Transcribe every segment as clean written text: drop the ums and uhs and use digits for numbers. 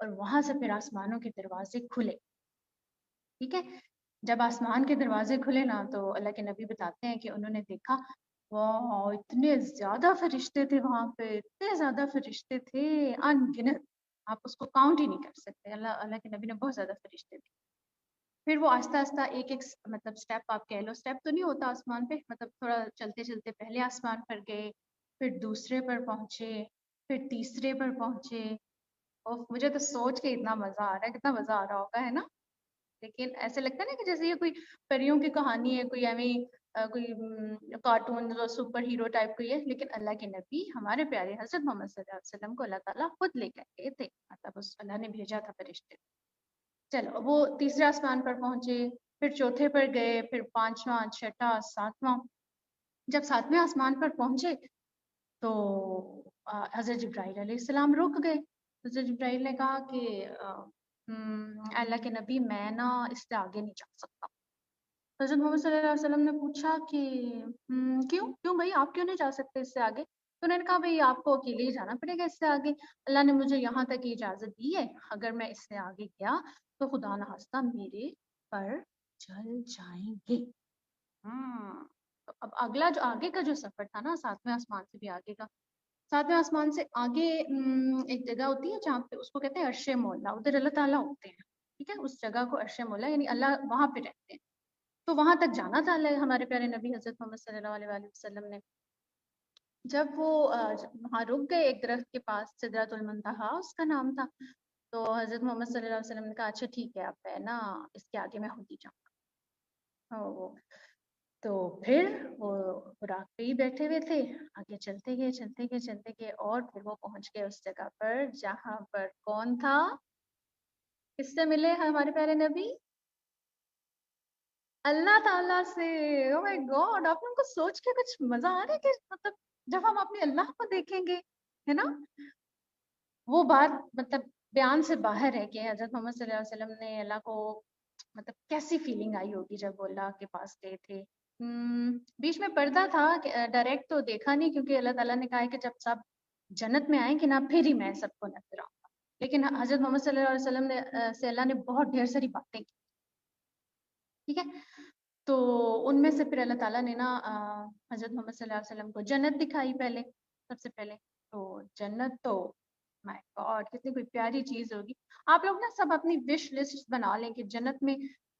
اور وہاں سے پھر آسمانوں کے دروازے کھلے. ٹھیک ہے. جب آسمان کے دروازے کھلے نا تو اللہ کے نبی بتاتے ہیں کہ انہوں نے دیکھا واہ اتنے زیادہ فرشتے تھے وہاں پہ، اتنے زیادہ فرشتے تھے ان گنت، آپ اس کو کاؤنٹ ہی نہیں کر سکتے. اللہ کے نبی نے بہت زیادہ فرشتے تھے. پھر وہ آہستہ آہستہ ایک ایک مطلب اسٹیپ آپ کہہ لو، اسٹیپ تو نہیں ہوتا آسمان پہ، مطلب تھوڑا چلتے چلتے پہلے آسمان پر گئے، پھر دوسرے پر پہنچے، پھر تیسرے پر پہنچے. اور مجھے تو سوچ کے اتنا مزہ آ رہا ہے، کتنا مزہ آ رہا ہوگا ہے نا. لیکن ایسے لگتا ہے نا کہ جیسے یہ کوئی پریوں کی کہانی ہے، کوئی ایویں کوئی کارٹون سپر ہیرو ٹائپ کوئی ہے. لیکن اللہ کے نبی ہمارے پیارے حضرت محمد صلی اللہ علیہ وسلم کو اللہ تعالیٰ خود لے کر گئے تھے، مطلب اس اللہ نے بھیجا تھا فرشتے. چلو وہ تیسرے آسمان پر پہنچے، پھر چوتھے پر گئے، پھر پانچواں، چھٹا، ساتواں. جب ساتویں آسمان پر پہنچے تو حضرت جبرائیل علیہ السلام رک گئے. حضرت جبرائیل نے کہا کہ اللہ کے نبی میں نا اس سے آگے نہیں جا سکتا. حضرت محمد صلی اللہ علیہ وسلم نے پوچھا کہ کیوں کیوں بھائی آپ کیوں نہیں جا سکتے اس سے آگے؟ تو انہوں نے کہا بھائی آپ کو اکیلے ہی جانا پڑے گا اس سے آگے، اللہ نے مجھے یہاں تک کی اجازت دی ہے، اگر میں اس سے آگے گیا تو خدا نخواستہ میرے پر چل جائیں گے. تو اب اگلا جو آگے کا جو سفر تھا نا ساتویں آسمان سے بھی آگے کا، ساتویں آسمان سے آگے ایک جگہ ہوتی ہے جہاں پہ اس کو کہتے ہیں عرش مولا، ادھر اللہ تعالیٰ ہوتے ہیں. ٹھیک ہے، اس جگہ کو عرش مولا یعنی اللہ وہاں پہ رہتے ہیں. تو وہاں تک جانا تھا ہمارے پیارے نبی حضرت محمد صلی اللہ علیہ وآلہ وسلم نے. جب وہ وہاں رک گئے ایک درخت کے پاس، سدرۃ المنتہا اس کا نام تھا، تو حضرت محمد صلی اللہ علیہ وسلم نے کہا اچھا ٹھیک ہے اب ہے نا اس کے آگے میں خود ہی جاؤں گا. تو پھر وہ راک پہ ہی بیٹھے ہوئے تھے، آگے چلتے گئے چلتے گئے چلتے گئے، اور پھر وہ پہنچ گئے اس جگہ پر جہاں پر کون تھا، کس سے ملے ہمارے پیارے نبی؟ اللہ تعالیٰ سے. او مائی گاڈ، آپ لوگوں کو سوچ کے کچھ مزہ آ رہا ہے کہ مطلب جب ہم اپنے اللہ کو دیکھیں گے ہے نا، وہ بات مطلب بیان سے باہر ہے کہ حضرت محمد صلی اللہ علیہ وسلم نے اللہ کو مطلب کیسی فیلنگ آئی ہوگی جب وہ اللہ کے پاس گئے تھے. بیچ میں پردہ تھا کہ ڈائریکٹ تو دیکھا نہیں، کیونکہ اللہ تعالیٰ نے کہا ہے کہ جب سب جنت میں آئیں کہ نا پھر ہی میں سب کو نظر آؤں گا. لیکن حضرت محمد صلی اللہ علیہ وسلم نے سے اللہ نے بہت ڈھیر ساری باتیں کی. ٹھیک ہے، تو ان میں سے پھر اللہ تعالیٰ نے نا حضرت محمد صلی اللہ علیہ وسلم کو جنت دکھائی پہلے، سب سے پہلے. تو جنت تو مائی گاڈ کتنی کوئی پیاری چیز ہوگی. آپ لوگ نا سب اپنی وش لسٹ بنا لیں کہ جنت میں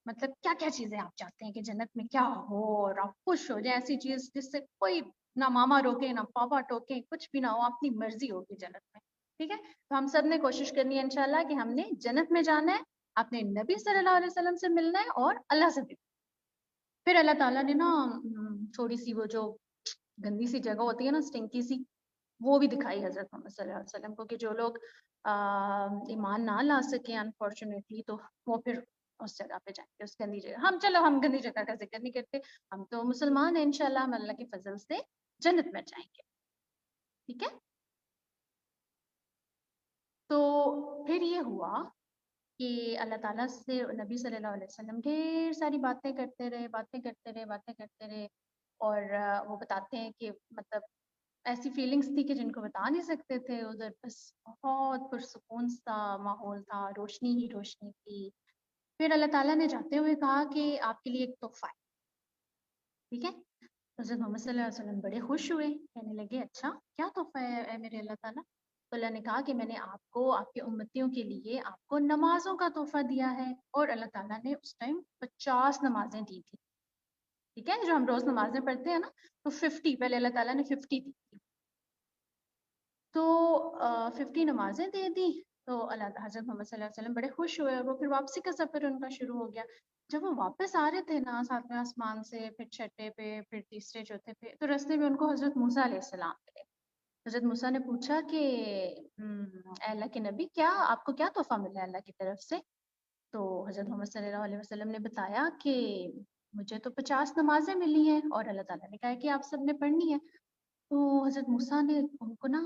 مطلب کیا کیا چیزیں آپ چاہتے ہیں کہ جنت میں کیا ہو اور آپ خوش ہو جائیں، ایسی چیز جس سے کوئی نہ ماما روکے نہ پاپا ٹوکے، کچھ بھی نہ ہو، اپنی مرضی ہوگی جنت میں. ٹھیک ہے، تو ہم سب نے کوشش کرنی ہے انشاءاللہ کہ ہم نے جنت میں جانا ہے، اپنے نبی صلی اللہ علیہ وسلم سے ملنا ہے اور اللہ سے بھی. پھر اللہ تعالیٰ نے نا تھوڑی سی وہ جو گندی سی جگہ ہوتی ہے نا اسٹنکی سی، وہ بھی دکھائی حضرت محمد صلی اللہ علیہ وسلم کو کہ جو لوگ ایمان نہ لا سکیں انفارچونیٹلی تو وہ پھر اس جگہ پہ جائیں گے، اس گندی جگہ. ہم گندی جگہ کا ذکر نہیں کرتے، ہم تو مسلمان ہیں انشاءاللہ، ہم اللہ کے فضل سے جنت میں جائیں گے. ٹھیک ہے، تو پھر یہ ہوا کہ اللہ تعالیٰ سے نبی صلی اللہ علیہ وسلم ڈھیر ساری باتیں کرتے رہے باتیں کرتے رہے باتیں کرتے رہے. اور وہ بتاتے ہیں کہ مطلب ایسی فیلنگس تھی کہ جن کو بتا نہیں سکتے تھے. ادھر بس بہت پرسکون سا ماحول تھا، روشنی ہی روشنی تھی. پھر اللہ تعالیٰ نے جاتے ہوئے کہا کہ آپ کے لیے ایک تحفہ ہے. ٹھیک ہے، حضرت محمد صلی اللہ علیہ وسلم بڑے خوش ہوئے، کہنے لگے اچھا کیا تحفہ ہے اے میرے اللہ تعالیٰ؟ تو اللہ نے کہا کہ میں نے آپ کو آپ کے امتیوں کے لیے آپ کو نمازوں کا تحفہ دیا ہے. اور اللہ تعالیٰ نے اس ٹائم 50 نمازیں دی تھی. ٹھیک ہے، جو ہم روز نمازیں پڑھتے ہیں نا تو 50 پہلے اللہ تعالیٰ نے 50 دی تھی. تو 50 نمازیں دے دی. تو اللہ حضرت محمد صلی اللہ علیہ وسلم بڑے خوش ہوئے اور وہ پھر واپسی کا سفر ان کا شروع ہو گیا. جب وہ واپس آ رہے تھے نا ساتویں آسمان سے، پھر چھٹے پہ، پھر تیسرے چوتھے پہ، تو رستے میں ان کو حضرت موسیٰ علیہ السلام ملے. حضرت موسیٰ نے پوچھا کہ اے اللہ کے نبی کیا آپ کو کیا تحفہ ملا ہے اللہ کی طرف سے؟ تو حضرت محمد صلی اللہ علیہ وسلم نے بتایا کہ مجھے تو 50 نمازیں ملی ہیں اور اللہ تعالیٰ نے کہا ہے کہ آپ سب نے پڑھنی ہے. تو حضرت موسیٰ نے ان کو نا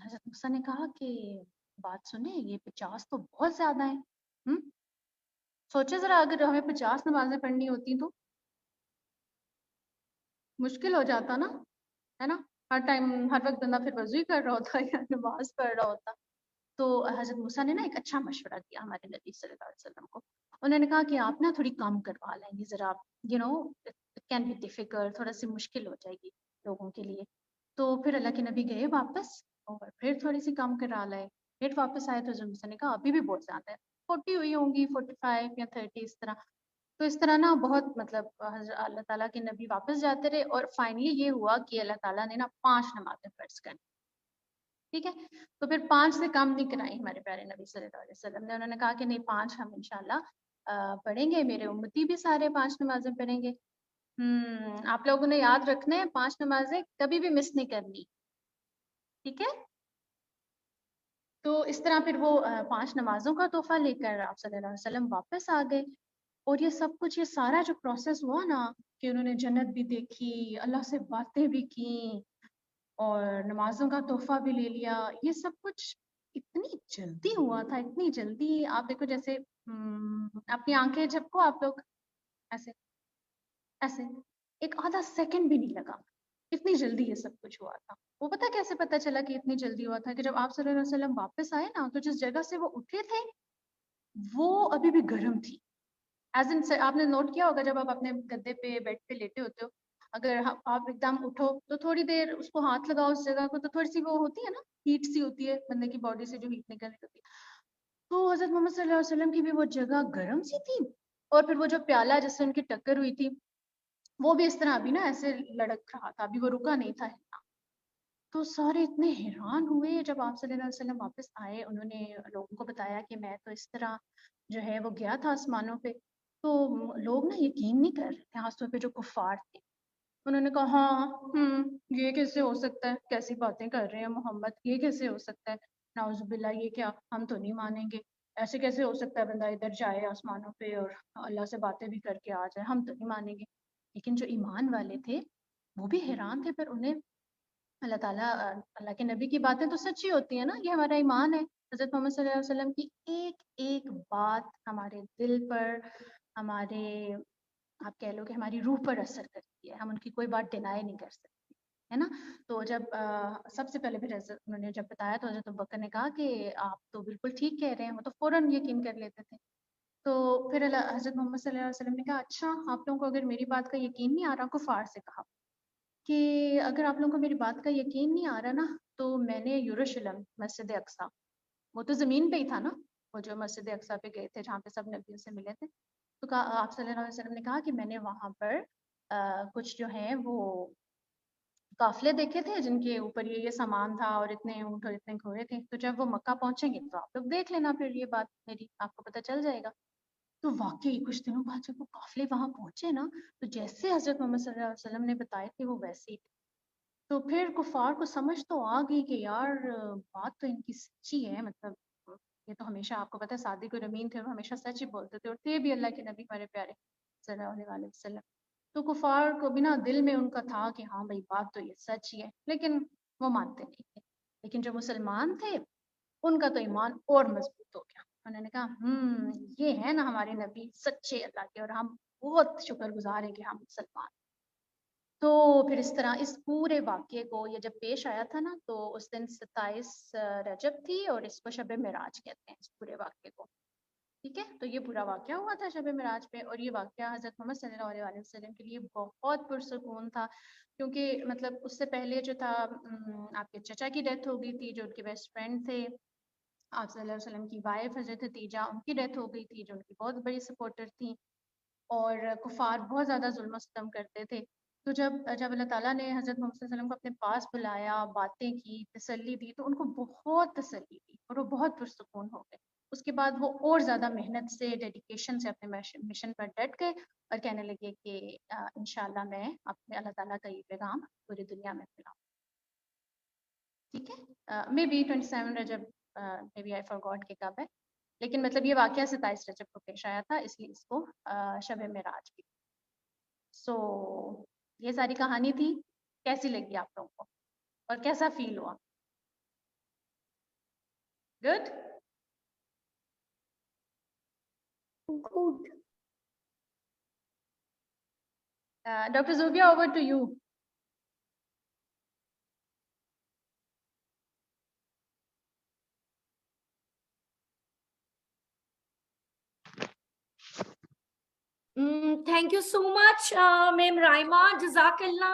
حضرت موسیٰ نے کہا کہ بات سنیں یہ 50 تو بہت زیادہ ہیں. سوچے ذرا اگر ہمیں 50 نمازیں پڑھنی ہوتی تو مشکل ہو جاتا نا، ہے نا. ہر ٹائم ہر وقت بندہ پھر وضو ہی کر رہا ہوتا یا نماز پڑھ رہا ہوتا. تو حضرت موسیٰ نے نا ایک اچھا مشورہ دیا ہمارے نبی صلی اللہ علیہ وسلم کو. انہوں نے کہا کہ آپ نا تھوڑی کم کروا لیں گے ذرا، کین بی ڈیفیکلٹ، تھوڑا سی مشکل ہو جائے گی لوگوں کے لیے. تو پھر اللہ کے نبی گئے واپس اور پھر تھوڑی سی کم کرا لائے. پھر واپس آئے تو حضرت موسیٰ نے کہا ابھی بھی بہت زیادہ ہے، 40 ہوئی ہوں گی، 45 یا 30 اس طرح. تو اس طرح نا بہت مطلب اللہ تعالیٰ کے نبی واپس جاتے رہے اور فائنلی یہ ہوا کہ اللہ تعالیٰ نے نا 5 نمازیں فرض کر. ٹھیک ہے، تو پھر 5 سے کم نہیں کرائی ہمارے پیارے نبی صلی اللہ علیہ وسلم نے. انہوں نے کہا کہ نہیں 5 ہم انشاءاللہ پڑھیں گے، میرے امتی بھی سارے 5 نمازیں پڑھیں گے. آپ لوگوں نے یاد رکھنا ہے 5 نمازیں کبھی بھی مس نہیں کرنی. ٹھیک ہے، تو اس طرح پھر وہ 5 نمازوں کا تحفہ لے کر آپ صلی اللہ علیہ وسلم واپس آ گئے. اور یہ سب کچھ، یہ سارا جو پروسیس ہوا نا کہ انہوں نے جنت بھی دیکھی، اللہ سے باتیں بھی کی اور نمازوں کا تحفہ بھی لے لیا، یہ سب کچھ اتنی جلدی ہوا تھا، اتنی جلدی. آپ دیکھو جیسے اپنی آنکھیں جھپکو آپ لوگ، ایسے ایسے ایک آدھا سیکنڈ بھی نہیں لگا، اتنی جلدی یہ سب کچھ ہوا تھا. وہ پتہ کیسے پتہ چلا کہ اتنی جلدی ہوا تھا کہ جب آپ صلی اللہ علیہ وسلم واپس آئے نا تو جس جگہ سے وہ اٹھے تھے وہ ابھی بھی گرم تھی. ایز ان آپ نے نوٹ کیا ہوگا جب آپ اپنے گدے پہ بیڈ پہ لیٹے ہوتے ہو، اگر آپ ایک دم اٹھو تو تھوڑی دیر اس کو ہاتھ لگاؤ اس جگہ کو تو تھوڑی سی وہ ہوتی ہے نا، ہیٹ سی ہوتی ہے بندے کی باڈی سے جو ہیٹ نکل رہی ہوتی ہے. تو حضرت محمد صلی اللہ علیہ وسلم کی بھی وہ جگہ گرم سی تھی. اور پھر وہ جو پیالہ جس سے ان کی ٹکر ہوئی تھی وہ بھی اس طرح ابھی نا ایسے لڑک رہا تھا، ابھی وہ رکا نہیں تھا. تو سارے اتنے حیران ہوئے جب آپ صلی اللہ علیہ وسلم واپس آئے. انہوں نے لوگوں کو بتایا کہ میں تو اس طرح جو ہے وہ گیا تھا آسمانوں پہ. تو لوگ نا یقین نہیں کر رہے تھے، خاص طور پہ جو کفار تھے. انہوں نے کہا ہاں یہ کیسے ہو سکتا ہے، کیسی باتیں کر رہے ہیں محمد، یہ کیسے ہو سکتا ہے، نعوذ باللہ یہ کیا، ہم تو نہیں مانیں گے. ایسے کیسے ہو سکتا ہے بندہ ادھر جائے آسمانوں پہ اور اللہ سے باتیں بھی کر کے آ جائے، ہم تو نہیں مانیں گے. لیکن جو ایمان والے تھے وہ بھی حیران تھے. پھر انہیں اللہ تعالیٰ، اللہ کے نبی کی باتیں تو سچی ہوتی ہیں نا، یہ ہمارا ایمان ہے. حضرت محمد صلی اللہ علیہ وسلم کی ایک ایک بات ہمارے دل پر، ہمارے آپ کہہ لو کہ ہماری روح پر اثر کرتی ہے، ہم ان کی کوئی بات ڈینائی نہیں کر سکتے، ہے نا. تو جب سب سے پہلے پھر انہوں نے جب بتایا تو حضرت ابوبکر نے کہا کہ آپ تو بالکل ٹھیک کہہ رہے ہیں، وہ تو فوراً یقین کر لیتے تھے. تو پھر حضرت محمد صلی اللہ علیہ وسلم نے کہا اچھا آپ لوگوں کو اگر میری بات کا یقین نہیں آ رہا، کفار سے کہا کہ اگر آپ لوگوں کو میری بات کا یقین نہیں آ رہا نا تو میں نے یروشلم، مسجد اقصیٰ، وہ تو زمین پہ ہی تھا نا، وہ جو مسجد اقصیٰ پہ گئے تھے جہاں پہ سب نبیوں سے ملے تھے. تو کہا آپ صلی اللہ علیہ وسلم نے کہا کہ میں نے وہاں پر کچھ جو ہیں وہ قافلے دیکھے تھے جن کے اوپر یہ سامان تھا اور اتنے اونٹ اور اتنے گھوڑے تھے. تو جب وہ مکہ پہنچیں گے تو آپ لوگ دیکھ لینا، پھر یہ بات میری آپ کو پتہ چل جائے گا. تو واقعی کچھ دنوں بعد جب وہ قافلے وہاں پہنچے نا تو جیسے حضرت محمد صلی اللہ علیہ وسلم نے بتائے تھے وہ ویسے ہی تھے. تو پھر کفار کو سمجھ تو آ گئی کہ یار بات تو ان کی سچی ہے، مطلب یہ تو ہمیشہ آپ کو پتہ ہے صادق اور امین تھے، وہ ہمیشہ سچ ہی بولتے تھے اور تھے بھی اللہ کے نبی ہمارے پیارے صلی اللہ علیہ وسلم. تو کفار کو بنا دل میں ان کا تھا کہ ہاں بھائی بات تو یہ سچ ہی ہے، لیکن وہ مانتے نہیں تھے. لیکن جو مسلمان تھے ان کا تو ایمان اور مضبوط ہو گیا. انہوں نے کہا یہ ہے نا ہمارے نبی سچے اللہ کے، اور ہم بہت شکر گزار ہیں کہ ہم مسلمان. تو پھر اس طرح اس پورے واقعے کو یہ جب پیش آیا تھا نا تو اس دن 27 رجب تھی اور اس کو شب معراج کہتے ہیں اس پورے واقعے کو. ٹھیک ہے، تو یہ پورا واقعہ ہوا تھا شب معراج پہ. اور یہ واقعہ حضرت محمد صلی اللہ علیہ وسلم کے لیے بہت پرسکون تھا، کیونکہ مطلب اس سے پہلے جو تھا آپ کے چچا کی ڈیتھ ہو گئی تھی جو ان کے بیسٹ فرینڈ تھے. آپ صلی اللہ علیہ وسلم کی وائف حضرت خدیجہ، ان کی ڈیتھ ہو گئی تھی جو ان کی بہت بڑی سپورٹر تھیں. اور کفار بہت زیادہ ظلم و ستم کرتے تھے. تو جب اللہ تعالیٰ نے حضرت محمد صلی اللہ علیہ وسلم کو اپنے پاس بلایا، باتیں کی، تسلی دی، تو ان کو بہت تسلی دی اور وہ بہت پرسکون ہو گئے. اس کے بعد وہ اور زیادہ محنت سے، ڈیڈیکیشن سے اپنے مشن پر ڈٹ گئے اور کہنے لگے کہ انشاءاللہ میں اپنے اللہ تعالیٰ کا یہ پیغام پوری دنیا میں پھیلاؤں. ٹھیک ہے، may be 27 Recep, may be آئی فارگاٹ کہ کب ہے، لیکن مطلب یہ واقعہ 27 رجب کو پیش آیا تھا، اس لیے اس کو شب معراج کی. سو یہ ساری کہانی تھی. کیسی لگی آپ لوگوں کو اور کیسا فیل ہوا؟ Good. Good. Doctor Zobia over to you. Thank you so much, Ma'am Raima. Jazakallah.